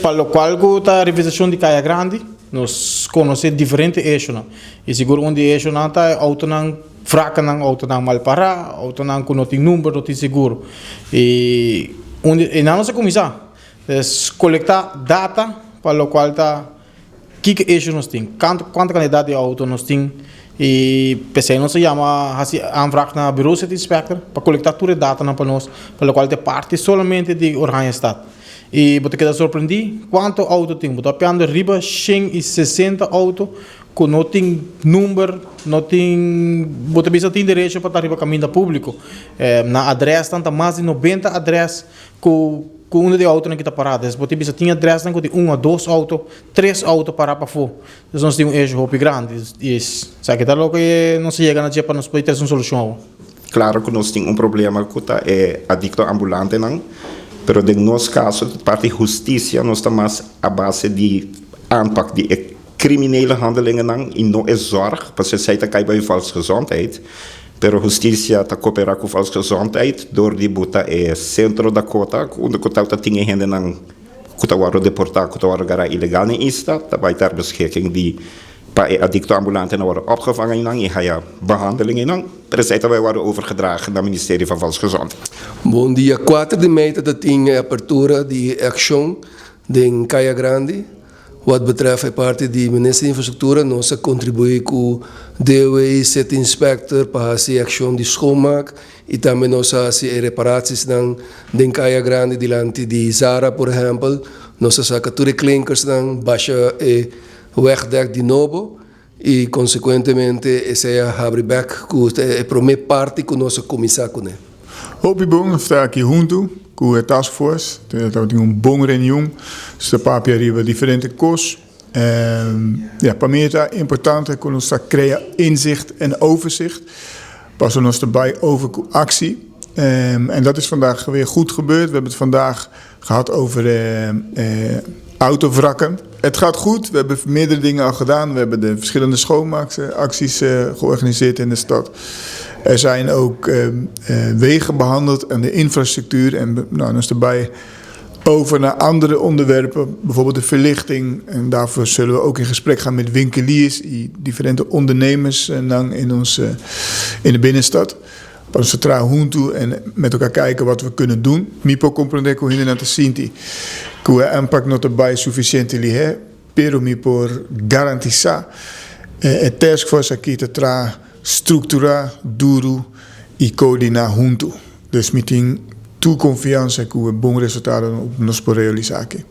Para lo qual a revisão de Caia Grande, nós conhecemos diferentes eixos. E seguro onde eixo não está, auto não fraca, não auto não mal para, auto não com não tem número, não tem seguro. E na nossa comissão, é coletar data para lo qual está que eixo nós temos, quanta quantidade de auto nós temos. E PC não se chama aanvraag na bureau city inspector para coletar toda a data para nós, para lo qual é parte somente de organização. E você queda surpreendido quanto auto tem. Você apeando riba 160 auto que não tem número, não tem. Você precisa ter direito para estar riba caminho público. Na adresse tanta mais de 90 adresses com um de auto que está parado. Você precisa ter adresse que tem 1 ou 2 autos, 3 autos para fora. Então nós temos um eixo grande. Sabe que está logo que não se chega na dia para nós poder ter uma solução. Claro que nós temos problema que é adicto ambulante não. Pero em nosso caso, de parte da justiça, nós estamos à base de aanpak de criminele handelingen não, e não é zorg, porque ze zei dat kan bij volksgezondheid. Pero a justiça está cooperando com a volksgezondheid door die buta é centro da kota, onde kota está tinha gente não, kota waro deportar, kota waro gara ilegal in ista, dat vai ter beschikking die para adicto ambulante não worden opgevangen en je behandelingen en precies wij worden overgedragen naar het ministerie van Volksgezondheid. Bom dia, 4 de maio da tinha apertura de ação em Caia Grande. Wat betreft a parte do Ministério da Infraestrutura, nós contribuímos com o DOE City Inspector para fazer ação de schoonmaak e também nós fazemos reparações em Caia Grande diante de Zara, por exemplo. Nós fazemos todos os clinkers, baixa wegdek de novo e, consequentemente, essa é a Habribeck, que é a primeira parte que nós começamos. Hopi bom, está aqui junto com a Task Force, tem bom reunião, está para arriba diferentes coisas. Para mim é importante que nós criar inzicht en overzicht. Pas ons erbij over actie. En dat is vandaag weer goed gebeurd. We hebben het vandaag gehad over autovrakken. Het gaat goed. We hebben meerdere dingen al gedaan. We hebben de verschillende schoonmaakacties georganiseerd in de stad. Er zijn ook wegen behandeld en de infrastructuur. En dan is erbij over naar andere onderwerpen. Bijvoorbeeld de verlichting. En daarvoor zullen we ook in gesprek gaan met winkeliers. Differente ondernemers in de binnenstad. Para centrar junto en met elkaar kijken wat we kunnen doen. Mipo compreender que ainda não te sinti que o impact não trabalha suficiente ali é, pero me por garantizar a task force aqui te tra estruturar duro e coordinar junto. Dus met tu confiança que o bom resultado nos por realizar aqui.